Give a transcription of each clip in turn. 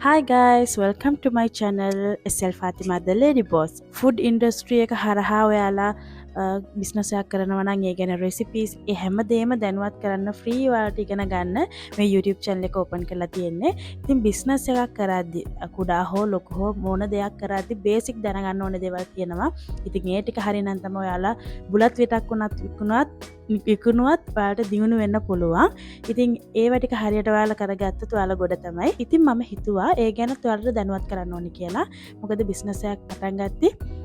Hi guys, welcome to my channel SL Fatima the Lady Boss. Food industry එක හරහා ඔයාලා business එකක් කරනවා නම් ඒ ගැන recipes ඒ හැමදේම දැනුවත් කරන්න free ඔයාලට ඉගෙන ගන්න මේ YouTube channel එක open කරලා තියෙන්නේ. ඉතින් බිස්නස් එකක් කරද්දි කුඩා හෝ ලොකු හෝ මොන දෙයක් කරද්දි basic දැනගන්න ඕන දේවල් තියෙනවා. ඉතින් ඒ ටික හරිනම් තමයි ඔයාලා බුලත් විතක් විකුණුවත් ඔයාලට දියුණු වෙන්න පුළුවන්. ඉතින් ඒව ටික හරියට ඔයාලා කරගත්තොත් ඔයාලා ගොඩ තමයි. ඉතින් මම හිතුවා ඒ ගැන ඔයාලට දැනුවත් කරන්න ඕනේ කියලා. මොකද බිස්නස් එකක් පටන් ගත්තී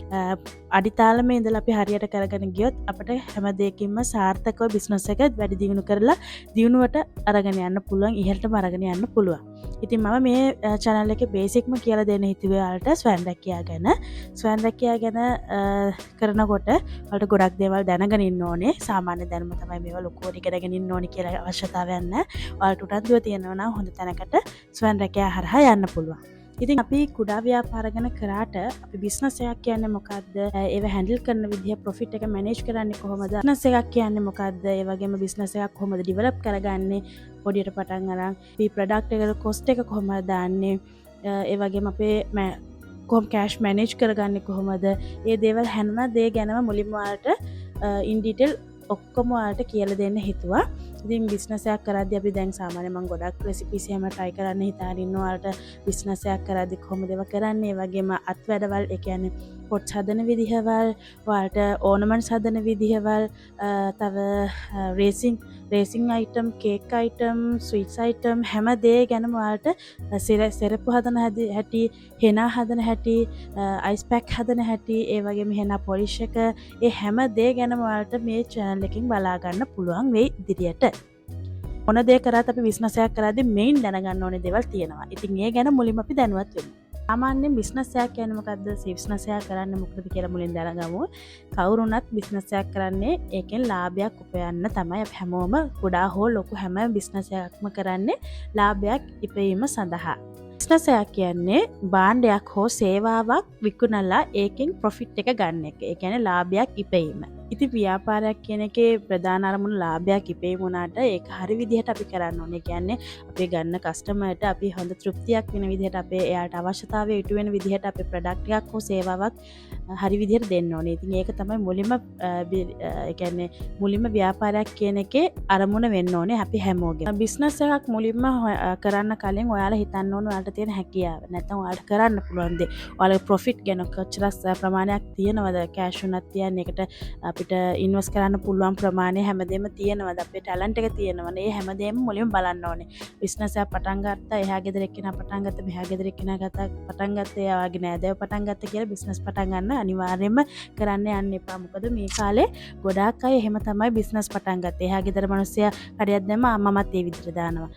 අඩිතාලමේ ඉඳලා අපි හරියට කරගෙන ගියොත් අපිට හැම දෙයකින්ම සාර්ථකව බිස්නස් එක වැඩි දියුණු කරලා දියුණුවට අරගෙන යන්න පුළුවන්, ඉහළටම අරගෙන යන්න පුළුවන්. ඉතින් මම මේ channel එකේ බේසික්ම කියලා දෙන්න හිතුවේ ඔයාලට ස්වයං රැකියාව ගැන. ස්වයං රැකියාව ගැන කරනකොට ඔයාලට ගොඩක් දේවල් දැනගෙන ඉන්න ඕනේ. සාමාන්‍ය දැනුම තමයි මේවා ලොකුවට ඉගෙනගෙන ඉන්න ඕනේ කියලා අවශ්‍යතාවයක් නැහැ. ඔයාලට උනන්දුව තියෙනවා නම් හොඳ තැනකට ස්වයං රැකියාව හරහා යන්න පුළුවන්. ඉතින් අපි කුඩා ව්‍යාපාර ගැන කරාට අපි බිස්නස් එකක් කියන්නේ මොකක්ද? ඒව හැන්ඩල් කරන විදිහ, ප්‍රොෆිට් එක මැනේජ් කරන්නේ කොහොමද? බිස්නස් එකක් කියන්නේ මොකක්ද? ඒ වගේම බිස්නස් එකක් කොහොමද ඩෙවලොප් කරගන්නේ? පොඩියට පටන් අරන් මේ ප්‍රොඩක්ට් එකට කොස්ට් එක කොහොමද දාන්නේ? ඒ වගේම අපේ කොහොම කෑෂ් මැනේජ් කරගන්නේ කොහොමද? මේ දේවල් හැම දේ ගැනම මුලින්ම ඔයාලට ඉන් ඩීටේල් ඔක්කොම ඔයාලට කියලා දෙන්න හිතුවා. ඉතින් බිස්නස් එකක් කරද්දී අපි දැන් සාමාන්‍යයෙන් මම ගොඩක් රෙසිපීස් එහෙම try කරන්න හිතාගෙන ඉන්නවා. ඔයාලට බිස්නස් එකක් කරද්දී කොහොමද ඒවා කරන්නේ? ඒ වගේම අත්වැඩවල්, ඒ කියන්නේ පොට්ස් හදන විදිහවල්, ඔයාලට ඕනමන්ට්ස් හදන විදිහවල්, තව resin item, cake item, sweets item හැම දේ ගැනම ඔයාලට සෙරප්පු හදන හැටි, හෙනා හදන හැටි, අයිස් පැක් හදන හැටි, ඒ වගේම හෙනා පොලිෂ් එක, ඒ හැම දේ ගැනම ඔයාලට මේ channel එකෙන් බලා ගන්න පුළුවන් වෙයි ඉදිරියට. මොන දේ කරත් අපි බිස්නස් එකක් කරද්දී මේන් දැනගන්න ඕනේ දේවල් තියෙනවා. ඉතින් ඒ ගැන මුලින්ම අපි දැනුවත් වෙමු. සාමාන්‍යයෙන් බිස්නස් එකක් කියන්නේ මොකද්ද? බිස්නස් එකක් කරන්නේ මොකද කියලා මුලින් දැනගමු. කවුරුණත් බිස්නස් එකක් කරන්නේ ඒකෙන් ලාභයක් උපයන්න තමයි. අපි හැමෝම කුඩා හෝ ලොකු හැම බිස්නස් එකක්ම කරන්නේ ලාභයක් ඉපයීම සඳහා. බිස්නස් එකක් කියන්නේ භාණ්ඩයක් හෝ සේවාවක් විකුණලා ඒකෙන් ප්‍රොෆිට් එක ගන්න එක. ඒ කියන්නේ ලාභයක් ඉපයීම. ඉතින් ව්‍යාපාරයක් කියන එකේ ප්‍රධාන අරමුණ ලාභයක් ඉපයීම වුණාට ඒක හරි විදිහට අපි කරන්න ඕනේ. කියන්නේ අපි ගන්න කස්ටමර්ට අපි හොඳ තෘප්තියක් වෙන විදිහට, අපේ එයාට අවශ්‍යතාවය ඉටු වෙන විදිහට අපේ ප්‍රොඩක්ට් එකක් හෝ සේවාවක් හරි විදිහට දෙන්න ඕනේ. ඉතින් ඒක තමයි මුලින්ම ව්‍යාපාරයක් කියන එකේ අරමුණ වෙන්න ඕනේ අපි හැමෝගෙම. බිස්නස් එකක් මුලින්ම කරන්න කලින් ඔයාලා හිතන්න ඕනේ ඔයාලට තියෙන හැකියාව. නැත්නම් ඔයාලට කරන්න පුළුවන් දේ. ඔයාලගේ ප්‍රොෆිට් ගැන කොච්චර ප්‍රමාණයක් තියෙනවද? කෑෂ් උනත් තියන්නේ ඒකට අපිට ඉන්වෙස්ට් කරන්න පුළුවන් ප්‍රමාණය හැමදේම තියෙනවද? අපේ ටැලන්ට් එක තියෙනවද? මේ හැමදේම මුලින්ම බලන්න ඕනේ. බිස්නස් එක පටන් ගත්තා, එහා ගෙදර එක්කෙනා පටන් ගත්තා, මෙහා ගෙදර එක්කෙනා පටන් ගත්තා, එයා වගේ නෑදෑයෝ පටන් ගත්තා කියලා බිස්නස් පටන් ගන්න අනිවාර්යයෙන්ම කරන්න යන්න එපා. මොකද මේ කාලේ ගොඩාක් අය එහෙම තමයි බිස්නස් පටන් ගත්තේ. එහා ගෙදර මිනිස්සයා කඩයක් දැම්ම අම්මමත් ඒ විදිහට දානවා.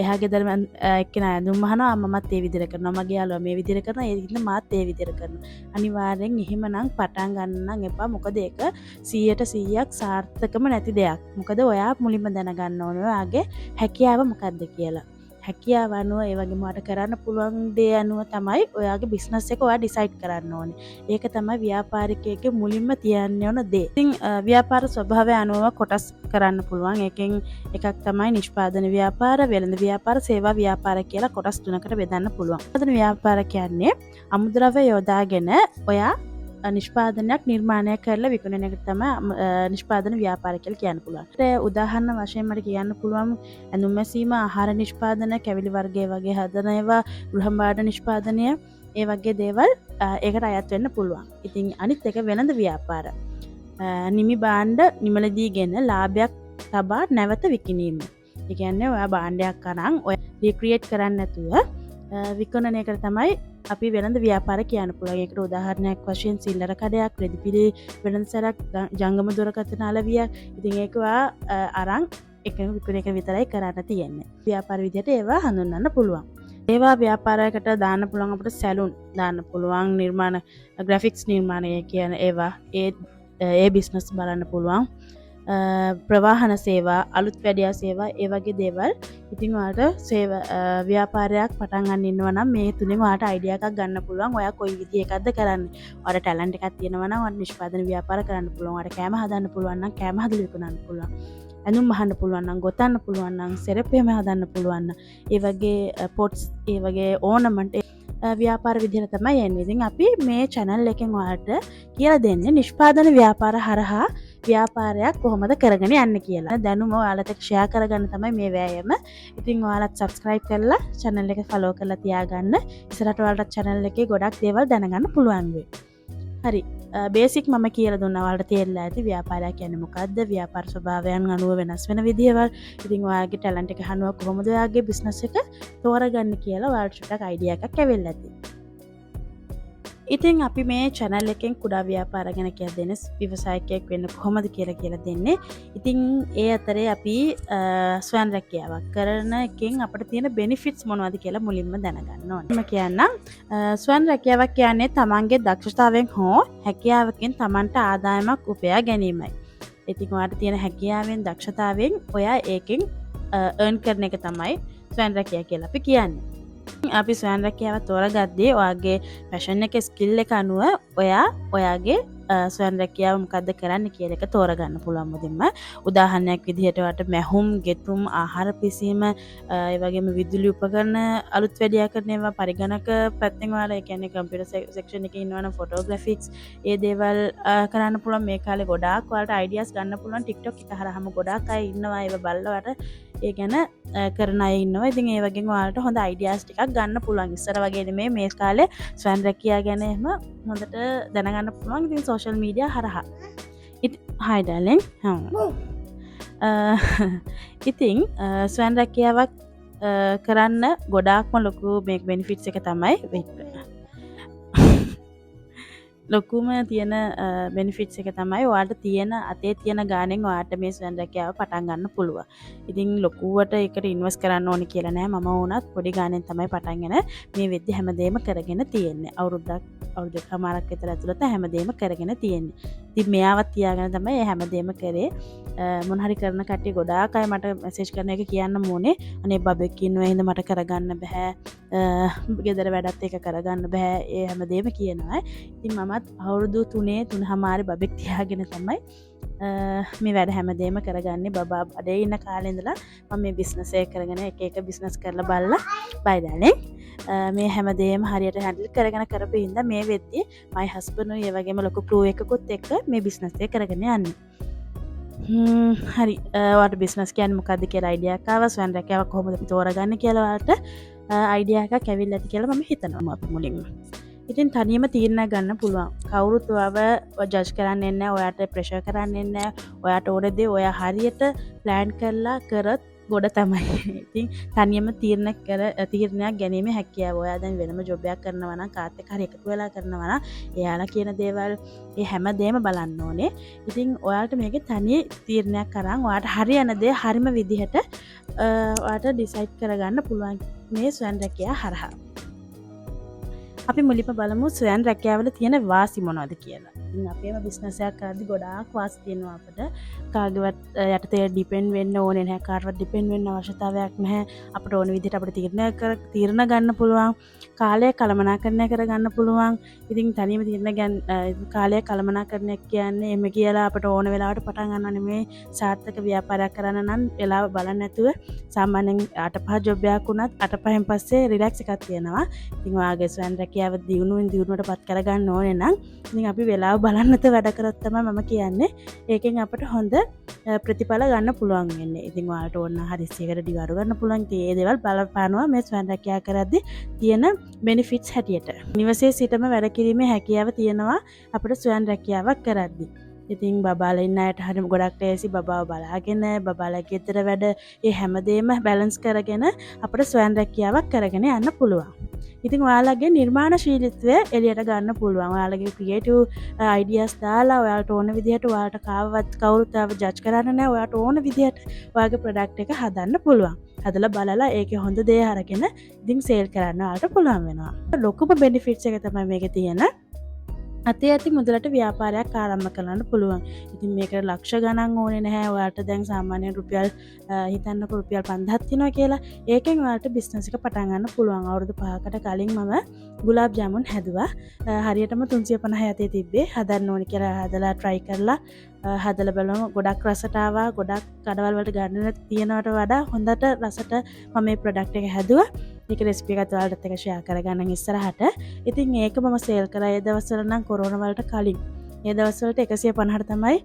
එහා ගෙදර එක්කෙනා ඇඳුම් අහනවා, අම්මමත් ඒ විදිහට කරනවා. මගේ යාළුවා මේ විදිහට කරනවා, ඒ විදිහට මාත් ඒ විදිහට කරනවා. අනිවාර්යෙන් එහෙමනම් පටන් ගන්න නම් එපා. මොකද ඒක 100% සාර්ථකම නැති දෙයක්. මොකද ඔයා මුලින්ම දැනගන්න ඕනේ ඔයාගේ හැකියාව මොකක්ද කියලා. හැකියාව අනුව ඒ වගේම ඔයාට කරන්න පුළුවන් දේ අනුව තමයි ඔයාගේ බිස්නස් එක ඔයා ඩිසයිඩ් කරන්න ඕනේ. ඒක තමයි ව්‍යාපාරිකයෙක්ගේ මුලින්ම තියන්න ඕන දේ. ඉතින් ව්‍යාපාර ස්වභාවය අනුව කොටස් කරන්න පුළුවන්. එකෙන් එකක් තමයි නිෂ්පාදන ව්‍යාපාර, වෙළඳ ව්‍යාපාර, සේවා ව්‍යාපාර කියලා කොටස් තුනකට බෙදන්න පුළුවන්. නිෂ්පාදන ව්‍යාපාර කියන්නේ අමුද්‍රව්‍ය යොදාගෙන ඔයා නිෂ්පාදනයක් නිර්මාණය කරලා විකුණන එක තමයි නිෂ්පාදන ව්‍යාපාර කියලා කියන්න පුළුවන්. ඒත් උදාහරණ වශයෙන් මට කියන්න පුළුවන් ඇඳුම් මැසීම, ආහාර නිෂ්පාදන, කැවිලි වර්ගයේ වගේ හදන ඒවා, ගෘහභාණ්ඩ නිෂ්පාදනය, ඒ වගේ දේවල් ඒකට අයත් වෙන්න පුළුවන්. ඉතින් අනිත් එක වෙළඳ ව්‍යාපාර. නිමි භාණ්ඩ නිමලදීගෙන ලාභයක් තබා නැවත විකිණීම. ඒ කියන්නේ ඔයා භාණ්ඩයක් අරන් ඔය රීක්‍රියේට් කරන්නේ නැතුව විකුණන එකට තමයි අපි වෙළඳ ව්‍යාපාර කියන්න පුළුවන්. ඒකට උදාහරණයක් වශයෙන් සිල්ලර කඩයක්, රෙදිපිලි වෙළඳසැලක්, ජංගම දුරකථන අලවියක්. ඉතින් ඒක අරන් එක විකුණ එක විතරයි කරන්න තියෙන්නේ. ව්‍යාපාර විදිහට ඒවා හඳුන්වන්න පුළුවන්. ඒවා ව්‍යාපාරයකට දාන්න පුළුවන්. අපිට සැලුන් දාන්න පුළුවන්, නිර්මාණ ග්‍රැෆික්ස් නිර්මාණය කියන ඒවා ඒ බිස්නස් බලන්න පුළුවන්. ප්‍රවාහන සේවා, අලුත් වැඩියා සේවා, ඒ වගේ දේවල්. ඉතින් ඔයාලට ව්‍යාපාරයක් පටන් ගන්න ඉන්නවා නම් මේ තුනෙන් ඔයාලට අයිඩියා එකක් ගන්න පුළුවන්. ඔයා කොයි විදිහකටද කරන්නේ? ඔයාලට ටැලන්ට් එකක් තියෙනවා නම් ඔයාලට නිෂ්පාදන ව්‍යාපාර කරන්න පුළුවන්. ඔයාලට කෑම හදන්න පුළුවන් නම් කෑම හදලා විකුණන්න පුළුවන්. ඇඳුම් අහන්න පුළුවන් නම්, ගොතන්න පුළුවන් නම්, සෙරප් එහෙම හදන්න පුළුවන් නම්, ඒ වගේ පොට්ස්, ඒ වගේ ඕනමන්ට් ව්‍යාපාර විදිහට තමයි එන්නේ. ඉතින් අපි මේ channel එකෙන් ඔයාලට කියලා දෙන්නේ නිෂ්පාදන ව්‍යාපාර හරහා ව්‍යාපාරයක් කොහොමද කරගෙන යන්න කියලා. දැනුම ඔයාලට ෂෙයා කරගන්න තමයි මේ වෑයම. ඉතින් ඔයාලත් subscribe කරලා channel එක follow කරලා තියාගන්න. ඉස්සරහට ඔයාලට channel එකේ ගොඩක් දේවල් දැනගන්න පුළුවන් වෙයි. හරි. බේසික් මම කියලා දුන්නා ඔයාලට තේරෙලා ඇති ව්‍යාපාරය කියන්නේ මොකද්ද? ව්‍යාපාර ස්වභාවයන් අනුව වෙනස් වෙන විදිහවල්. ඉතින් ඔයාගේ ටැලන්ට් එක අනුව කොහොමද ඔයාගේ business එක තෝරගන්න කියලා ඔයාලට ටිකක් අයිඩියා එකක් ඇවිල්ලා ඇති. ඉතින් අපි මේ channel එකෙන් කුඩා ව්‍යාපාර ගැන කියලා දෙන ව්‍යවසායකයෙක් වෙන්න කොහොමද කියලා දෙන්නේ. ඉතින් ඒ අතරේ අපි ස්වයං රැකියාවක් කරන එකෙන් අපිට තියෙන benefits මොනවද කියලා මුලින්ම දැනගන්න ඕනේ. මම කියන්නම් ස්වයං රැකියාවක් කියන්නේ තමන්ගේ දක්ෂතාවයෙන් හෝ හැකියාවකින් තමන්ට ආදායමක් උපයා ගැනීමයි. ඉතින් ඔයාලට තියෙන හැකියාවෙන් දක්ෂතාවයෙන් ඔයා ඒකෙන් earn කරන එක තමයි ස්වයං රැකියාව කියලා අපි කියන්නේ. අපි ස්වයං රැකියාව තෝරගද්දී ඔයාගේ පැෂන් එක ස්කිල් එක අනුව ඔයාගේ ස්වයං රැකියාව මොකද්ද කරන්න කියන එක තෝරගන්න පුළුවන් මුදින්ම. උදාහරණයක් විදිහට ඔයාලට මැහුම්, ගෙතුම්, ආහාර පිසීම, ඒ වගේම විදුලි උපකරණ අලුත් වැඩියා කරන ඒවා පරිගණක පැත්තෙන් ඔයාලා ඒ කියන්නේ කම්පියුටර් සෙක්ෂන් එකේ ඉන්නවනම් ෆොටෝග්‍රැෆික්ස් ඒ දේවල් කරන්න පුළුවන්. මේ කාලේ ගොඩාක් ඔයාලට අයිඩියාස් ගන්න පුළුවන්. TikTok එක හරහාම ගොඩාක් අය ඉන්නවා ඒව බලලා ඔයාලට ඒ ගැන කරන අය ඉන්නවා. ඉතින් ඒ වගේම ඔයාලට හොඳ අයිඩියාස් ටිකක් ගන්න පුළුවන්. ඉස්සර වගේ නෙමෙයි මේ කාලේ ස්වයං රැකියාව ගැන එහෙම හොඳට දැනගන්න පුළුවන්. ඉතින් සෝෂල් මීඩියා හරහා. hi darling. ඉතින් ස්වයං රැකියාවක් කරන්න ගොඩාක්ම ලොකු මේ බෙනිෆිට්ස් එක තමයි ලොකුම තියෙන බෙනිෆිට්ස් එක තමයි ඔයාලට තියෙන අතේ තියෙන ගාණෙන් ඔයාලට මේ ස්වයං රැකියාව පටන් ගන්න පුළුවන්. ඉතින් ලොකුවට ඒකට ඉන්වෙස්ට් කරන්න ඕනේ කියලා නෑ. මම වුණත් පොඩි ගාණෙන් තමයි පටන්ගෙන මේ වෙද්දි හැමදේම කරගෙන තියෙන්නේ. අවුරුද්දකමාරක් විතර ඇතුළත හැමදේම කරගෙන තියෙන්නේ. ඉතින් මෙයාවත් තියාගෙන තමයි හැමදේම කරේ. මොන හරි කරන කට්ටිය ගොඩාක් අය මට මැසේජ් කරන එක කියන්න ඕනේ. අනේ බබෙක් ඉන්නවා එහෙනම් මට කරගන්න බෑ. ගෙදර වැඩත් එක කරගන්න බෑ. ඒ හැමදේම කියනවා. ඉතින් මමත් අවුරුදු 3.5 බබෙක් තියාගෙන තමයි මේ වැඩ හැමදේම කරගන්නේ. බබා බඩේ ඉන්න කාලේ ඉඳලා මම මේ බිස්නස් එක කරගෙන එක බිස්නස් කරලා බලලා බයි darling මේ හැමදේම හරියට හැන්ඩල් කරගෙන කරපු හින්දා මේ වෙද්දී my husband උයි ඒ වගේම ලොකු crew එකකුත් එක්ක මේ බිස්නස් එක කරගෙන යන්නේ. හරි. ඔයාලට බිස්නස් කියන්නේ මොකද්ද කියලා අයිඩියා එකක් ආවා. ස්වයං රැකියාව කොහොමද අපි තෝරගන්නේ කියලා ඔයාලට අයිඩියා එකක් ඇවිල්ලා ඇති කියලා මම හිතනවා අපි මුලින්ම. ඉතින් තනියම තීරණ ගන්න පුළුවන්. කවුරුත් ඔයාව ජජ් කරන්නේ නැහැ, ඔයාට ප්‍රෙෂර් කරන්නේ නැහැ. ඔයාට ඕන දේ ඔයා හරියට ප්ලෑන් කරලා කරත් ගොඩ තමයි. ඉතින් තනියම තීරණයක් ගැනීම හැකියාව. ඔයා දැන් වෙනම ජොබ් එකක් කරනවා නම් කාත් එක්ක හරි එකතු වෙලා කරනවා නම් එයාලා කියන දේවල් ඒ හැමදේම බලන්න ඕනේ. ඉතින් ඔයාලට මේකේ තනි තීරණයක් අරන් ඔයාට හරියන දේ හරිම විදිහට ඔයාට ඩිසයිඩ් කරගන්න පුළුවන් මේ ස්වයං රැකියාව හරහා. අපි මුලින්ම බලමු ස්වයං රැකියාවල තියෙන වාසි මොනවද කියලා. ඉතින් අපේම බිස්නස් එකක් කරද්දී ගොඩාක් වාසි තියෙනවා අපිට. කාගේවත් යටතේ ඩිපෙන්ඩ් වෙන්න ඕනේ නැහැ. කාටවත් ඩිපෙන්ඩ් වෙන්න අවශ්‍යතාවයක් නැහැ. අපිට ඕන විදිහට අපිට තීරණ ගන්න පුළුවන්. කාලය කළමනාකරණය කරගන්න පුළුවන්. ඉතින් තනියම කාලය කළමනාකරණය කියන්නේ එමෙ කියලා අපිට ඕන වෙලාවට පටන් ගන්නව නෙමෙයි. සාර්ථක ව්‍යාපාරයක් කරන්න නම් වෙලාව බලන්න නැතුව සාමාන්‍යයෙන් 8-5 ජොබ් එකක් වුණත් 8-5න් පස්සේ රිලැක්ස් එකක් තියෙනවා. ඉතින් ඔයාගේ ස්වයං රැකියාව දියුණුවට පත් කරගන්න ඕනේ නම් ඉතින් අපි වෙලාව බලන්න නැතුව වැඩ කරොත් තමයි මම කියන්නේ ඒකෙන් අපිට හොඳ ප්‍රතිඵල ගන්න පුළුවන් වෙන්නේ. ඉතින් ඔයාලට ඕන හදිස්සියකට ඩිවාරු ගන්න පුළුවන්. ඉතින් මේ දේවල් බලපානවා මේ ස්වයං රැකියාව කරද්දී තියෙන බෙනිෆිට්ස් හැටියට. නිවසේ සිටම වැඩ කිරීමේ හැකියාව තියෙනවා අපිට ස්වයං රැකියාවක් කරද්දී. ඉතින් බබාලා ඉන්න අයට හරිම ගොඩක් ලේසි. බබාව බලාගෙන බබාලා ගෙදර වැඩ ඒ හැමදේම බැලන්ස් කරගෙන අපිට ස්වයං රැකියාවක් කරගෙන යන්න පුළුවන්. ඉතින් ඔයාලගේ නිර්මාණශීලීත්වය එළියට ගන්න පුළුවන්. ඔයාලගේ ක්‍රියේටිව් අයිඩියාස් දාලා ඔයාලට ඕන විදිහට ඔයාලට කවුරුත් ජජ් කරන්න නැහැ. ඔයාලට ඕන විදිහට ඔයාගේ ප්‍රොඩක්ට් එක හදන්න පුළුවන්. හදලා බලලා ඒකේ හොඳ දේ අරගෙන ඉතින් සේල් කරන්න ඔයාලට පුළුවන් වෙනවා. ලොකුම බෙනිෆිට්ස් එක තමයි මේකේ තියෙන අතේ ඇති මුදලට ව්‍යාපාරයක් ආරම්භ කරන්න පුළුවන්. ඉතින් මේකට ලක්ෂ ගණන් ඕනේ නැහැ. ඔයාලට දැන් සාමාන්‍යයෙන් රුපියල් හිතන්නකො රුපියල් 5000ක් තියෙනවා කියලා. ඒකෙන් ඔයාලට බිස්නස් එක පටන් ගන්න පුළුවන්. අවුරුදු 5කට කලින් මම ගුලාබ් ජාමුන් හැදුවා. හරියටම 350 යතේ තිබ්බේ. හදන්න ඕනි කියලා හදලා try කරලා හදලා බලමු. ගොඩක් රසට ආවා. ගොඩක් කඩවල් වලට ගන්න තියෙනවට වඩා හොඳට රසට මම මේ ප්‍රොඩක්ට් එක හැදුවා. ඒක රෙසිපි එකත් ඔයාලටත් එක්ක ෂෙයා කරගන්නම් ඉස්සරහට. ඉතින් ඒක මම සේල් කරා ඒ දවස්වල නම් කොරෝනා වලට කලින්. ඒ දවස්වලට 150ට තමයි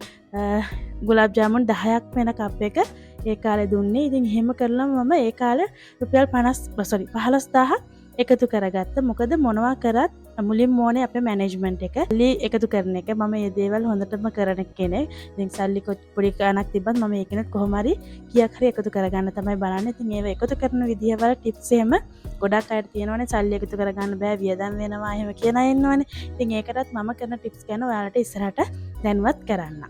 ගුලාබ් ජාමුන් 10ක් වෙන කප් එක ඒ කාලේ දුන්නේ. ඉතින් එහෙම කරලා මම ඒ කාලේ රුපියල් 15000ක් එකතු කරගත්ත. මොකද මොනවා කරත් මුලින්ම ඕනේ අපේ මැනේජ්මන්ට් එක. සල්ලි එකතු කරන එක. මම මේ දේවල් හොඳටම කරන කෙනෙක්. ඉතින් සල්ලි පොඩි ගාණක් තිබ්බත් මම ඒකෙත් කොහොම හරි කීයක් හරි එකතු කරගන්න තමයි බලන්නේ. ඉතින් ඒව එකතු කරන විදිහ වල ටිප්ස් එහෙම ගොඩක් අයට තියෙනවනේ. සල්ලි එකතු කරගන්න බෑ, වියදම් වෙනවා එහෙම කියන අය ඉන්නවනේ. ඉතින් ඒකටත් මම කරන ටිප්ස් ගැන ඔයාලට ඉස්සරහට දැන්වත් කරන්න.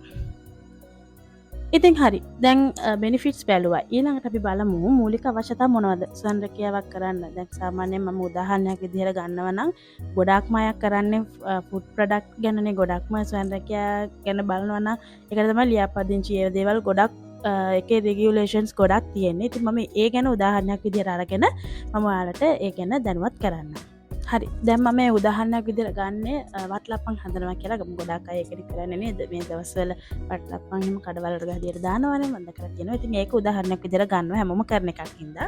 ඉතින් හරි, දැන් බෙනිෆිට්ස් බැලුවා. ඊළඟට අපි බලමු මූලික අවශ්‍යතා මොනවද ස්වයං රැකියාවක් කරන්න. දැන් සාමාන්‍යයෙන් මම උදාහරණයක් විදිහට ගන්නවා නම් ගොඩාක්ම අය කරන්නේ ෆුඩ් ප්‍රොඩක්ට් ගැනනේ. ගොඩක්ම ස්වයං රැකියාව ගැන බලනවා නම් ඒකට තමයි ලියාපදිංචි ඒ දේවල් ගොඩක් එකේ රෙගියුලේෂන්ස් ගොඩක් තියෙන්නේ. ඉතින් මම ඒ ගැන උදාහරණයක් විදිහට අරගෙන මම ඔයාලට ඒ ගැන දැනුවත් කරන්න. හරි, දැන් මම මේ උදාහරණයක් විදිහට ගන්නේ වටලප්පන් හදනවා කියලා. ගොඩක් අය ඒකද කරන්නේ නේද? මේ දවස්වල වටලප්පන් එහෙම කඩවල වල ගහදියට දානවනේ. මම දැකලා තියෙනවා. ඉතින් ඒක උදාහරණයක් විදිහට ගන්නවා හැමෝම කරන එකක් හින්දා.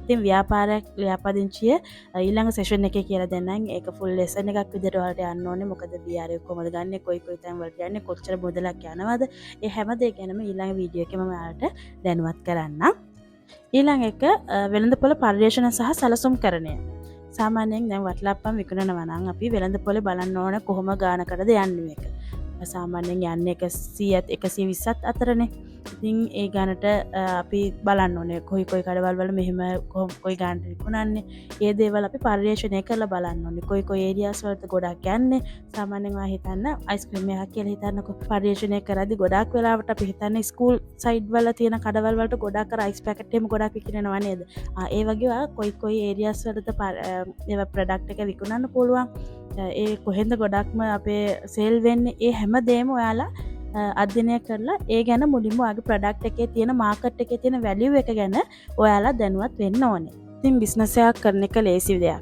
ඉතින් ව්‍යාපාරයක් ලියාපදිංචිය ඊළඟ සෙෂන් එකේ කියලා දෙන්නම්. ඒක ෆුල් ලෙසන් එකක් විදිහට ඔයාලට යන්න ඕනේ. මොකද BRA කොහොමද ගන්නෙ, කොයි තැන් වලට යන්නේ, කොච්චර මුදලක් යනවද, ඒ හැම දෙයක් ගැනම ඊළඟ වීඩියෝ එකේ මම ඔයාලට දැනුවත් කරන්නම්. ඊළඟ එක වෙළඳපොළ පරිශ්‍රණ සහ සැලසුම් කරණය. සාමාන්‍යයෙන් දැන් වටලප්පම් විකුණනවා නම් අපි වෙළඳපොලේ බලන්න ඕන කොහොම ගානකටද යන්නේ මේක. සාමාන්‍යයෙන් යන්නේ 100ත් 120ත් අතරනේ. ඉතින් ඒ ගානට අපි බලන්න ඕනේ කොයි කඩවල් වල මෙහෙම කොයි ගානට විකුණන්නේ. ඒ දේවල් අපි පරිශ්‍රණය කරලා බලන්න ඕනේ. කොයි ඒරියාස් වලට ගොඩක් යන්නේ. සාමාන්‍යයෙන් ඔයා හිතන්න අයිස්ක්‍රීම් එකක් කියලා හිතන්නකො. පරිශ්‍රණය කරද්දි ගොඩක් වෙලාවට අපි හිතන්නේ ස්කූල් සයිඩ් වල තියෙන කඩවල් වලට ගොඩක් අර අයිස් පැකට් එහෙම ගොඩක් විකිනනවා නේද? ඒ වගේ ඔයා කොයි ඒරියාස් වලද ඒවා ප්‍රොඩක්ට් එක විකුණන්න පුළුවන්. ඒ කොහෙන්ද ගොඩක්ම අපේ සේල් වෙන්නේ, ඒ හැම දෙයක්ම ඔයාලා අධ්‍යයනය කරලා ඒ ගැන මුලින්ම ඔයාගේ ප්‍රොඩක්ට් එකේ තියෙන මාකට් එකේ තියෙන වැලියු එක ගැන ඔයාලා දැනුවත් වෙන්න ඕනේ. ඉතින් බිස්නස් එකක් කරන එක ලේසි දෙයක්.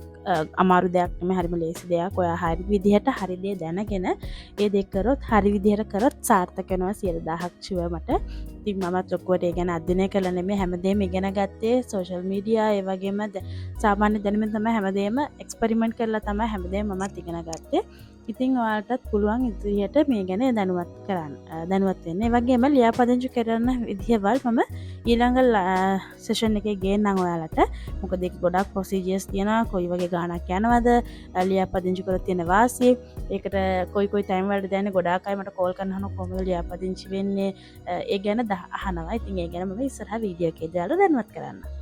අමාරු දෙයක් නෙමෙයි, හරිම ලේසි දෙයක්. ඔයා හරි විදිහට හරි දේ දැනගෙන ඒ දේ කරොත්, හරි විදිහට කරොත් සාර්ථක වෙනවා 100,000ක් ෂුවර් මට. ඉතින් මමත් ඔක්කොට ඒ ගැන අධ්‍යයනය කළා නෙමෙයි, හැමදේම ඉගෙන ගත්තේ සෝෂල් මීඩියා ඒ වගේම සාමාන්‍ය දැනුමින් තමයි හැමදේම එක්ස්පෙරිමන්ට් කරලා තමයි හැමදේම මමත් ඉගෙන ගත්තේ. ඉතින් ඔයාලටත් පුළුවන් ඉදිරියට මේ ගැන දැනුවත් වෙන්න. ඒ වගේම ලියාපදිංචි කරන විදිහවල් මම ඊළඟ සෙෂන් එකේ ගේන්නම් ඔයාලට. මොකද ඒක ගොඩක් ප්‍රොසීජර්ස් තියෙනවා. කොයි වගේ ගාණක් යනවද, ලියාපදිංචි කරලා තියෙන වාසිය, ඒකට කොයි ටයිම් වලට දැනන්නේ. ගොඩාක් අය මට කෝල් කරනවා කොහොමද ලියාපදිංචි වෙන්නේ, ඒ ගැන අහනවා. ඉතින් ඒ ගැන මම ඉස්සරහ වීඩියෝ එකේ දාලා දැනුවත් කරන්නම්.